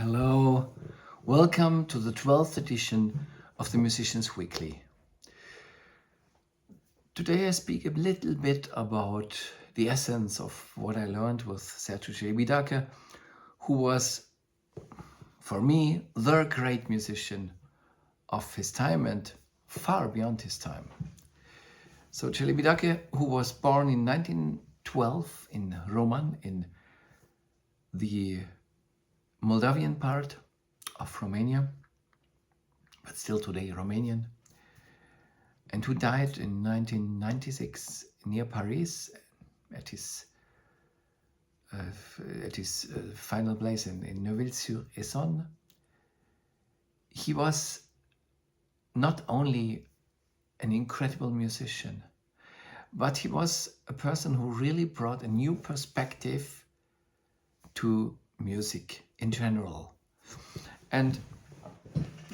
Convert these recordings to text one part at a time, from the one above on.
Hello, welcome to the 12th edition of the Musicians Weekly. Today I speak a little bit about the essence of what I learned with Sergiu Celibidache, who was, for me, the great musician of his time and far beyond his time. So Celibidache, who was born in 1912 in Roman, in the Moldavian part of Romania, but still today Romanian, and who died in 1996 near Paris at his final place in Neuville-sur-Essonne. He was not only an incredible musician, but he was a person who really brought a new perspective to music in general. And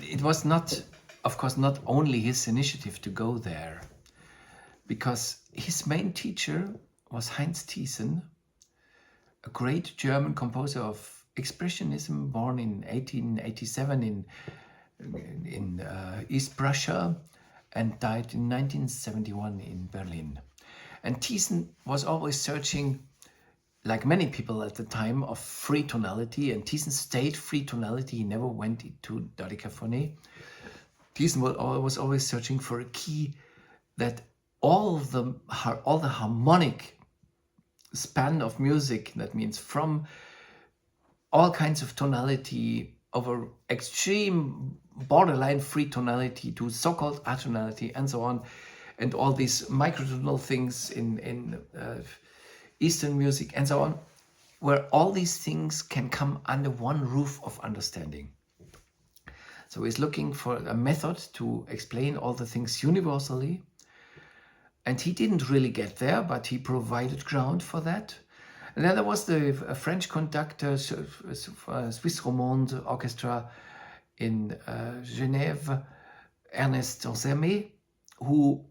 it was not, of course, not only his initiative to go there, because his main teacher was Heinz Thyssen, a great German composer of expressionism, born in 1887 in East Prussia and died in 1971 in Berlin. And Thyssen was always searching, like many people at the time, of free tonality, and Thyssen stayed free tonality. He never went into dodecaphony. Thyssen was always searching for a key that all the harmonic span of music, that means from all kinds of tonality over extreme borderline free tonality to so-called atonality and so on, and all these microtonal things in Eastern music and so on, where all these things can come under one roof of understanding. So he's looking for a method to explain all the things universally. And he didn't really get there, but he provided ground for that. And then there was the French conductor, Swiss Romande Orchestra in Genève, Ernest Ansermet, who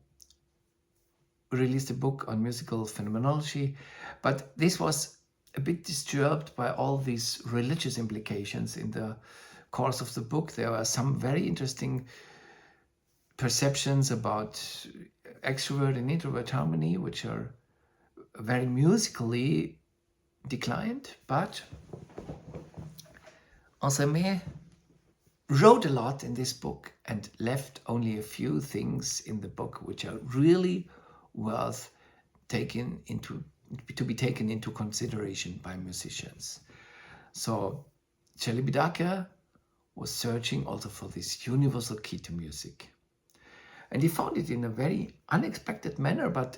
released a book on musical phenomenology, but this was a bit disturbed by all these religious implications in the course of the book. There are some very interesting perceptions about extrovert and introvert harmony, which are very musically declined, but Ansermet wrote a lot in this book and left only a few things in the book which are really worth to be taken into consideration by musicians. So Celibidache was searching also for this universal key to music. And he found it in a very unexpected manner, but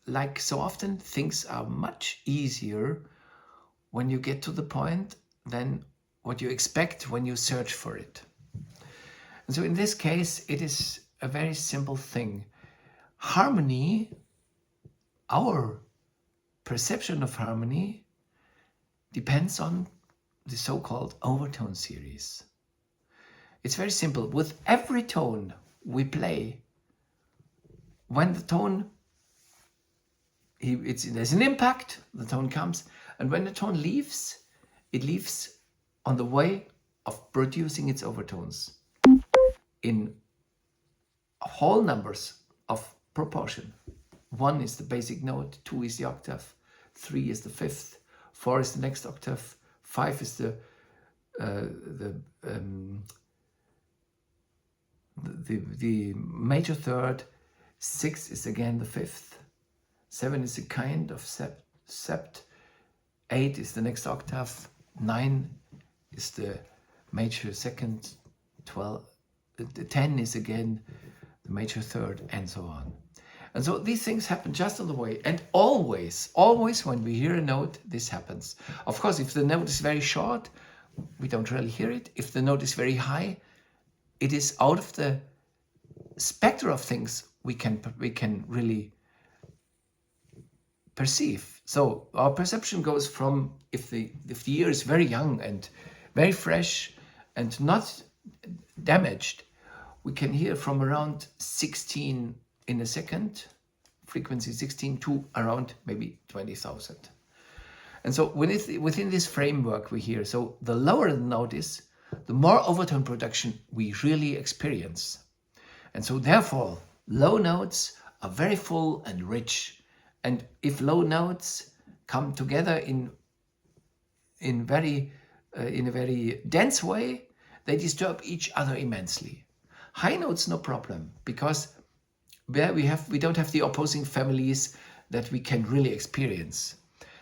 like so often, things are much easier when you get to the point than what you expect when you search for it. And so in this case, it is a very simple thing. Harmony, our perception of harmony, depends on the so-called overtone series. It's very simple. With every tone we play, when the tone, there's an impact, the tone comes, and when the tone leaves, it leaves on the way of producing its overtones in whole numbers of proportion. 1 is the basic note, 2 is the octave, 3 is the fifth, 4 is the next octave, 5 is the major third, 6 is again the fifth, 7 is a kind of sept, 8 is the next octave, 9 is the major second, 10 is again the major third, and so on. And so these things happen just on the way. And always when we hear a note, this happens. Of course, if the note is very short, we don't really hear it. If the note is very high, it is out of the spectrum of things we can really perceive. So our perception goes from, if the ear is very young and very fresh and not damaged, we can hear from around 16 in a second, frequency 16, to around maybe 20,000. And so within this framework we hear, so the lower the note is, the more overtone production we really experience. And so therefore, low notes are very full and rich. And if low notes come together in a very dense way, they disturb each other immensely. High notes, no problem, because there we don't have the opposing families that we can really experience.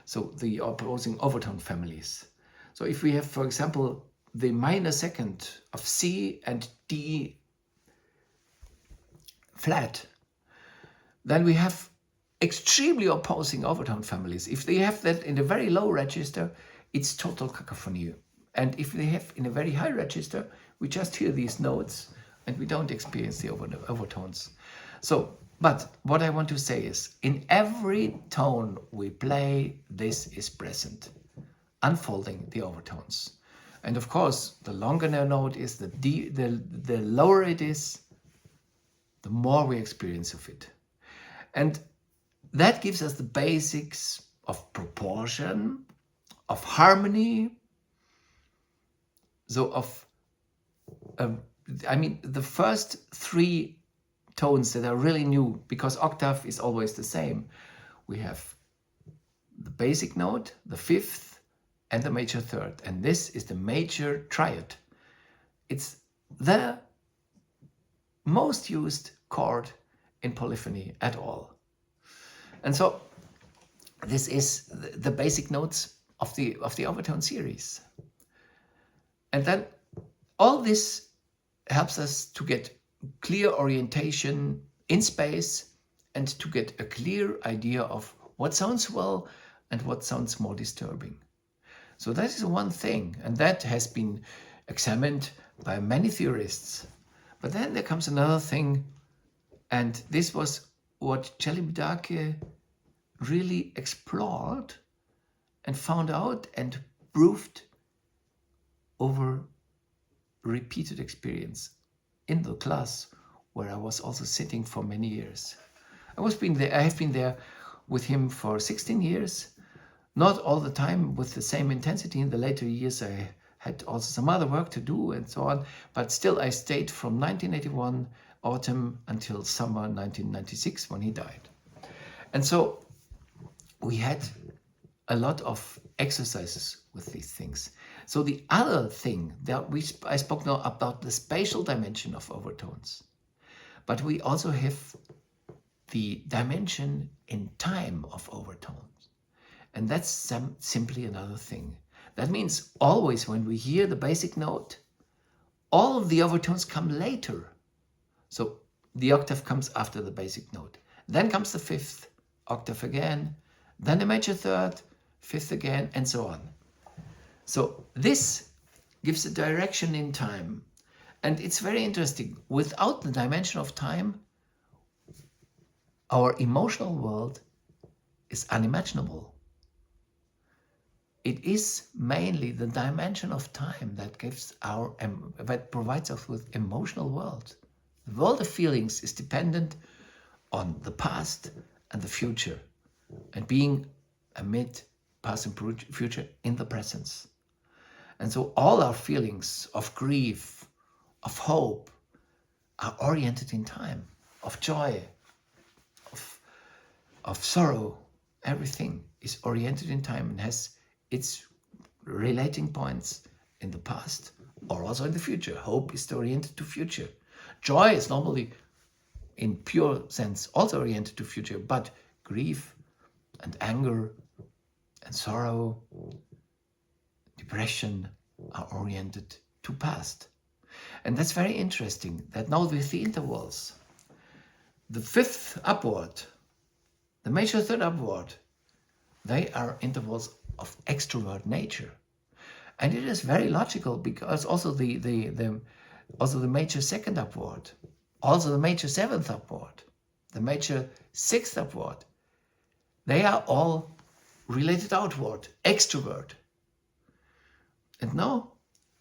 So the opposing overtone families. So if we have, for example, the minor second of C and D flat, then we have extremely opposing overtone families. If they have that in a very low register, it's total cacophony. And if they have in a very high register, we just hear these notes and we don't experience the overtones. So, but what I want to say is, in every tone we play, this is present, unfolding the overtones. And of course, the longer the note is, the lower it is, the more we experience of it. And that gives us the basics of proportion, of harmony, so the first three tones that are really new, because octave is always the same. We have the basic note, the fifth, and the major third. And this is the major triad. It's the most used chord in polyphony at all. And so this is the basic notes of the overtone series. And then all this helps us to get clear orientation in space and to get a clear idea of what sounds well and what sounds more disturbing. So that is one thing, and that has been examined by many theorists. But then there comes another thing, and this was what Celibidache really explored and found out and proved over repeated experience in the class where I was also sitting for many years. I have been there with him for 16 years, not all the time with the same intensity. In the later years I had also some other work to do and so on, but still I stayed from 1981 autumn until summer 1996 when he died. And so we had a lot of exercises with these things. So the other thing that I spoke now about the spatial dimension of overtones, but we also have the dimension in time of overtones. And that's simply another thing. That means always when we hear the basic note, all of the overtones come later. So the octave comes after the basic note. Then comes the fifth octave again, then the major third, fifth again, and so on. So this gives a direction in time. And it's very interesting. Without the dimension of time, our emotional world is unimaginable. It is mainly the dimension of time that that provides us with emotional world. The world of feelings is dependent on the past and the future, and being amid past and future in the presence. And so all our feelings of grief, of hope, are oriented in time, of joy, of sorrow. Everything is oriented in time and has its relating points in the past or also in the future. Hope is oriented to future. Joy is normally, in pure sense, also oriented to future, but grief and anger and sorrow, depression are oriented to past. And that's very interesting that now with the intervals, the fifth upward, the major third upward, they are intervals of extrovert nature. And it is very logical because also the major second upward, also the major seventh upward, the major sixth upward, they are all related outward, extrovert. And now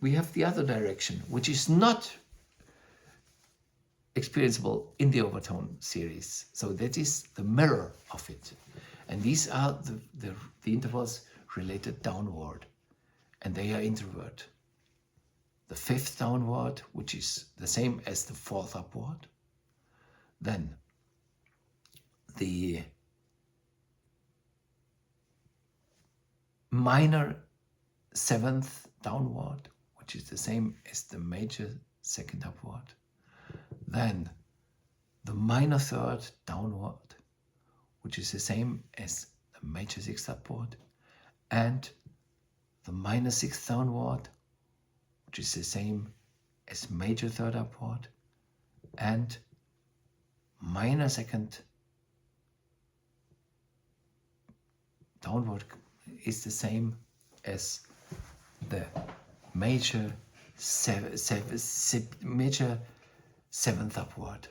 we have the other direction, which is not experienceable in the overtone series. So that is the mirror of it. And these are the intervals related downward, and they are introvert. The fifth downward, which is the same as the fourth upward. Then the minor seventh downward, which is the same as the major second upward. Then the minor third downward, which is the same as the major sixth upward, and the minor sixth downward, which is the same as major third upward, and minor second downward is the same as the major major seventh upward.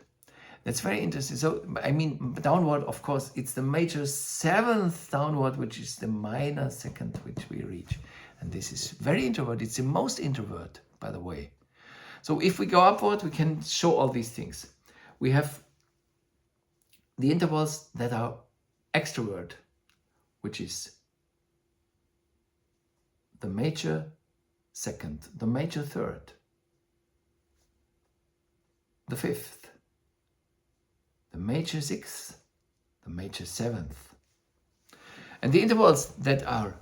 That's very interesting. So, I mean, downward, of course, it's the major seventh downward, which is the minor second, which we reach. And this is very introvert. It's the most introvert, by the way. So if we go upward, we can show all these things. We have the intervals that are extrovert, which is the major second, the major third, the fifth, the major sixth, the major seventh. And the intervals that are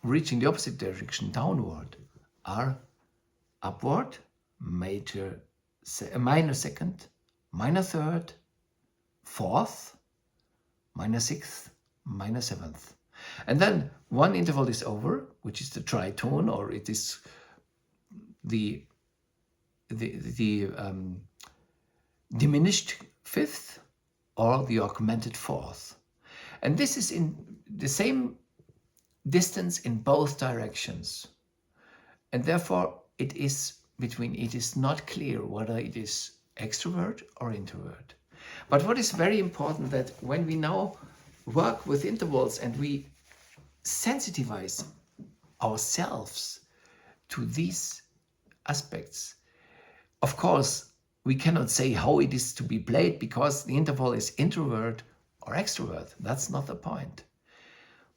reaching the opposite direction, downward, are upward, minor second, minor third, fourth, minor sixth, minor seventh. And then one interval is over, which is the tritone, or it is the diminished fifth or the augmented fourth. And this is in the same distance in both directions. And therefore it is not clear whether it is extrovert or introvert. But what is very important, that when we now work with intervals and we sensitivize ourselves to these aspects, of course, we cannot say how it is to be played because the interval is introvert or extrovert. That's not the point.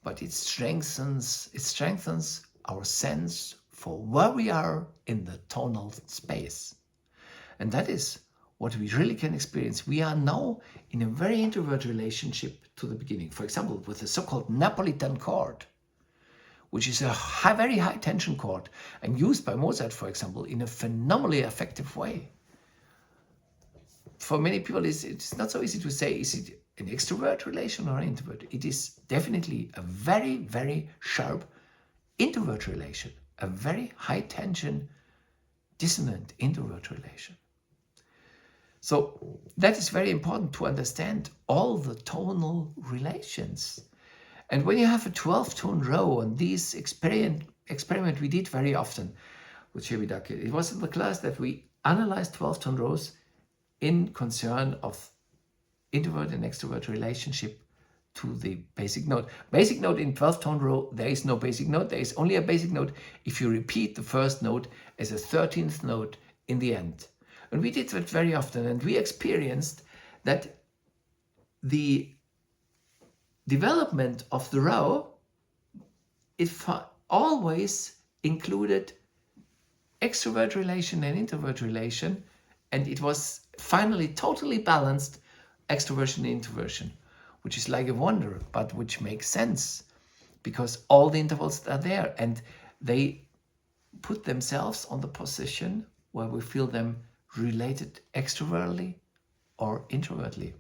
But it strengthens our sense for where we are in the tonal space. And that is what we really can experience. We are now in a very introvert relationship to the beginning. For example, with the so-called Napolitan chord, which is a very high tension chord and used by Mozart, for example, in a phenomenally effective way. For many people, it's not so easy to say, is it an extrovert relation or an introvert? It is definitely a very, very sharp introvert relation, a very high tension, dissonant introvert relation. So that is very important to understand all the tonal relations. And when you have a 12-tone row, and this experiment we did very often with Celibidache, it was in the class that we analyzed 12-tone rows in concern of introvert and extrovert relationship to the basic note. Basic note in 12-tone row, there is no basic note. There is only a basic note if you repeat the first note as a 13th note in the end. And we did that very often, and we experienced that the development of the row, it always included extrovert relation and introvert relation, and it was finally totally balanced extroversion and introversion, which is like a wonder, but which makes sense because all the intervals are there and they put themselves on the position where we feel them related extrovertly or introvertly.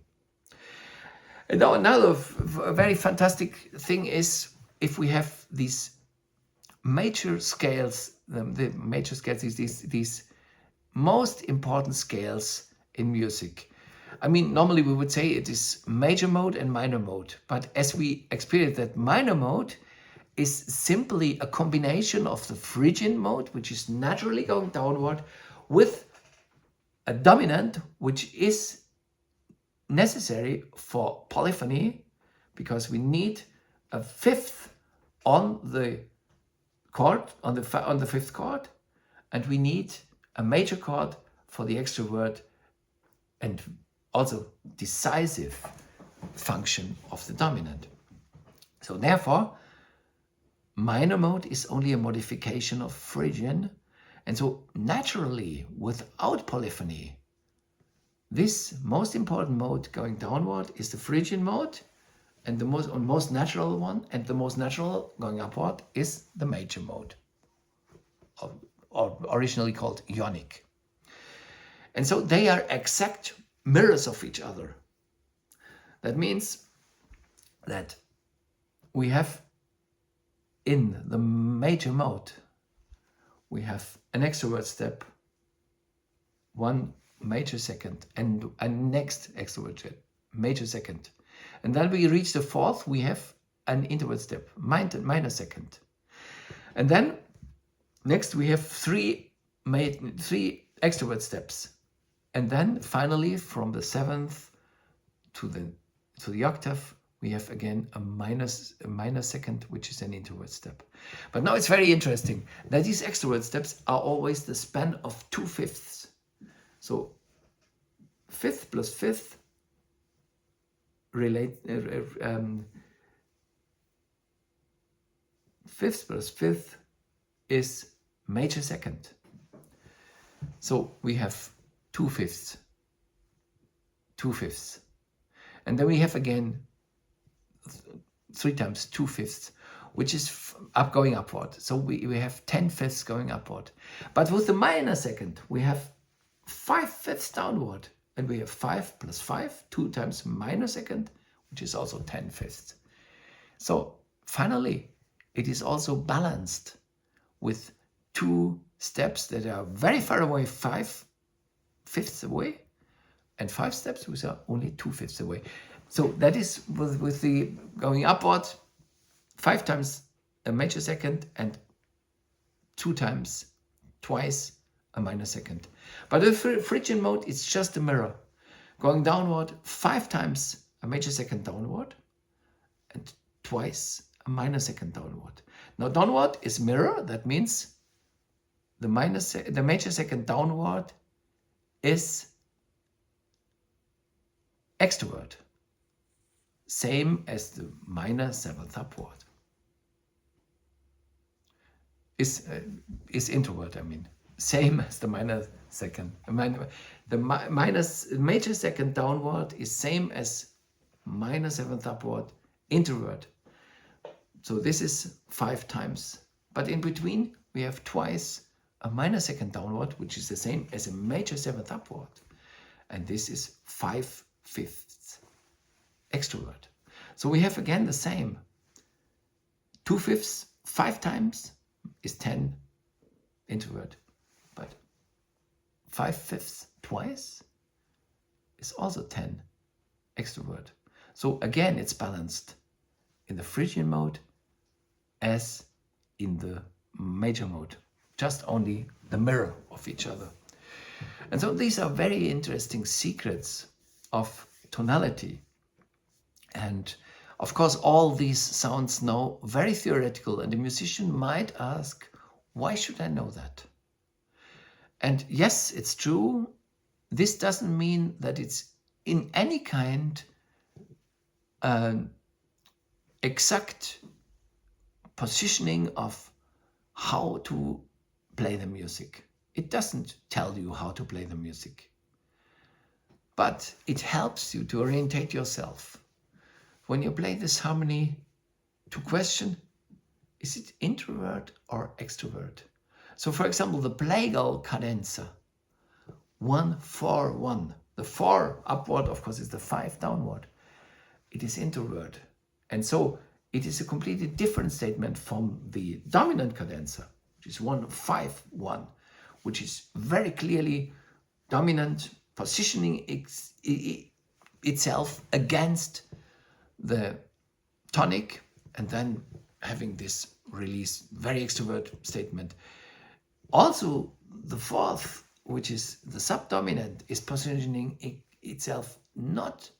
And now another very fantastic thing is if we have these major scales, the major scales is these most important scales in music. I mean, normally we would say it is major mode and minor mode, but as we experience that minor mode is simply a combination of the Phrygian mode, which is naturally going downward, with a dominant, which is necessary for polyphony, because we need a fifth on the chord, on the fifth chord, and we need a major chord for the extrovert and also decisive function of the dominant. So therefore, minor mode is only a modification of Phrygian. And so naturally, without polyphony, this most important mode going downward is the Phrygian mode, and the most natural one, and the most natural going upward is the major mode, or originally called Ionic. And so they are exact mirrors of each other. That means that we have in the major mode, we have an extrovert step, one major second, and a next extrovert step, major second. And then we reach the fourth, we have an introvert step, minor second. And then next we have three extrovert steps. And then finally from the seventh to the octave, we have again a minor second, which is an introvert step. But now it's very interesting that these extrovert steps are always the span of 2/5. So fifth plus fifth fifth plus fifth is major second. So we have 2/5, 2/5. And then we have again 3 times 2/5, which is going upward. So we have 10/5 going upward. But with the minor second, we have 5/5 downward. And we have 5 plus 5, 2 times minor second, which is also 10/5. So finally, it is also balanced with 2 steps that are very far away, 5/5 away, and 5 steps which are only 2/5 away. So that is with the going upward, 5 times a major second and 2 times, twice a minor second. But the Phrygian mode, it's just a mirror. Going downward, 5 times a major second downward and twice a minor second downward. Now downward is mirror, that means the major second downward is extrovert. Same as the minor 7th upward. Is introvert, I mean. Same as the minor second. The major second downward is same as minor 7th upward, introvert. So this is 5 times. But in between, we have twice a minor second downward, which is the same as a major 7th upward. And this is 5/5 extrovert. So we have again the same. 2/5, 5 times is 10 introvert. But 5/5 twice is also 10 extrovert. So again, it's balanced in the Phrygian mode as in the major mode, just only the mirror of each other. And so these are very interesting secrets of tonality. And of course, all these sounds now very theoretical, and the musician might ask, why should I know that? And yes, it's true. This doesn't mean that it's in any kind exact positioning of how to play the music. It doesn't tell you how to play the music. But it helps you to orientate yourself. When you play this harmony, to question, is it introvert or extrovert? So for example, the plagal cadenza, 1-4-1. The 4 upward, of course, is the 5 downward. It is introvert. And so it is a completely different statement from the dominant cadenza, which is 1-5-1, which is very clearly dominant, positioning itself against the tonic, and then having this release, very extrovert statement. Also, the 4th, which is the subdominant, is positioning itself not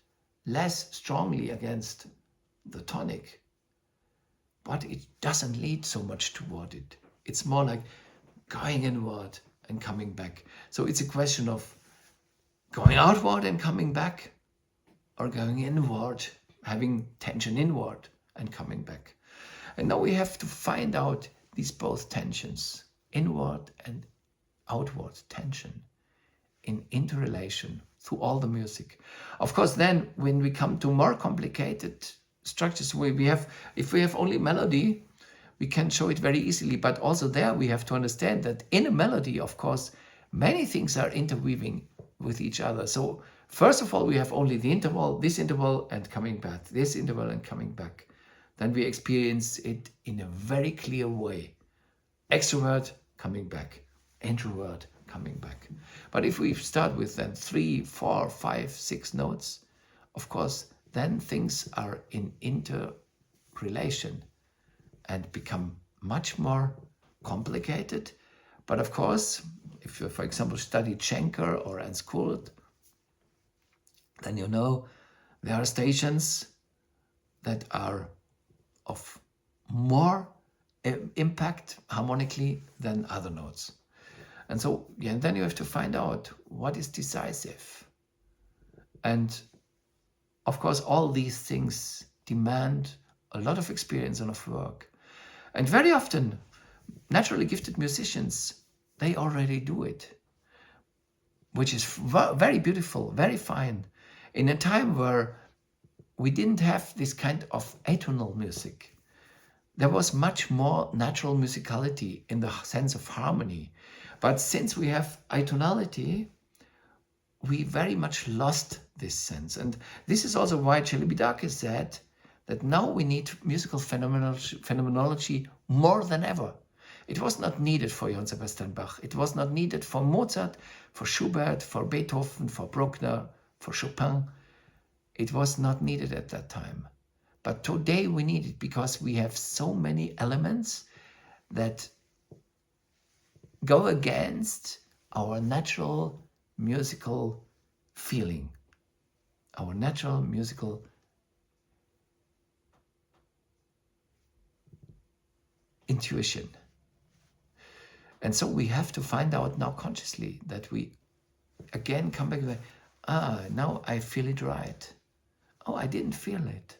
less strongly against the tonic, but it doesn't lead so much toward it. It's more like going inward and coming back. So it's a question of going outward and coming back, or going inward, having tension inward and coming back. And now we have to find out these both tensions, inward and outward tension, in interrelation through all the music. Of course, then when we come to more complicated structures, if we have only melody, we can show it very easily. But also there we have to understand that in a melody, of course, many things are interweaving with each other. So first of all, we have only the interval, this interval and coming back, this interval and coming back. Then we experience it in a very clear way. Extrovert, coming back. Introvert, coming back. But if we start with then 3, 4, 5, 6 notes, of course, then things are in interrelation and become much more complicated. But of course, if you, for example, study Schenker or Ernst Kurt, then you know there are stations that are of more impact harmonically than other notes. And so, yeah, then you have to find out what is decisive. And of course, all these things demand a lot of experience and of work. And very often, naturally gifted musicians, they already do it, which is very beautiful, very fine. In a time where we didn't have this kind of atonal music, there was much more natural musicality in the sense of harmony. But since we have atonality, we very much lost this sense. And this is also why Celibidache said that now we need musical phenomenology more than ever. It was not needed for Johann Sebastian Bach. It was not needed for Mozart, for Schubert, for Beethoven, for Bruckner, for Chopin. It was not needed at that time. But today we need it because we have so many elements that go against our natural musical feeling, our natural musical intuition. And so we have to find out now consciously that we again come back to now I feel it right. Oh, I didn't feel it.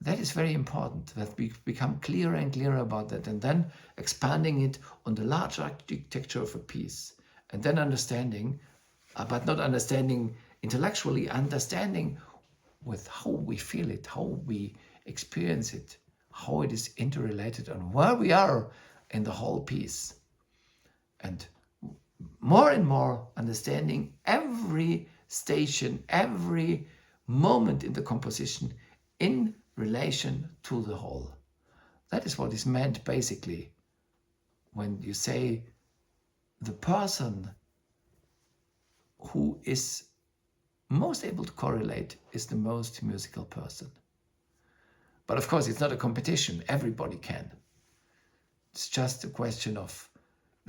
That is very important, that we become clearer and clearer about that, and then expanding it on the large architecture of a piece, and then understanding, but not understanding intellectually, understanding with how we feel it, how we experience it, how it is interrelated, and where we are in the whole piece. And more understanding every station, every moment in the composition in relation to the whole. That is what is meant basically when you say the person who is most able to correlate is the most musical person. But of course, it's not a competition. Everybody can. It's just a question of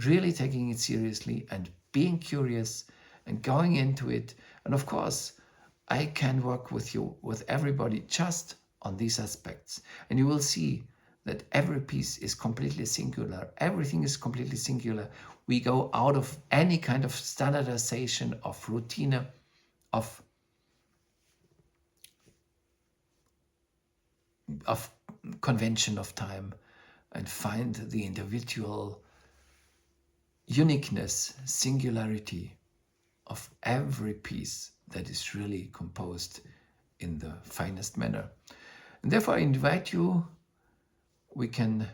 really taking it seriously and being curious and going into it. And of course, I can work with you, with everybody, just on these aspects. And you will see that every piece is completely singular. Everything is completely singular. We go out of any kind of standardization, of routine, of convention of time, and find the individual uniqueness, singularity of every piece that is really composed in the finest manner. And therefore I invite you, we can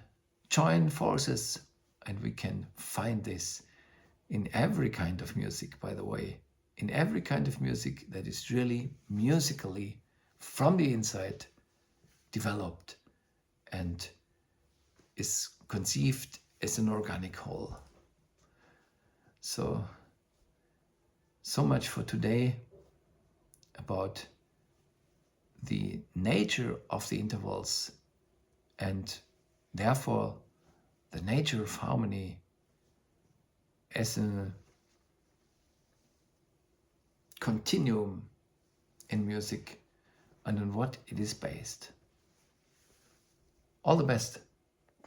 join forces and we can find this in every kind of music, by the way, in every kind of music that is really musically from the inside developed and is conceived as an organic whole. So much for today about the nature of the intervals and therefore the nature of harmony as a continuum in music and on what it is based. All the best.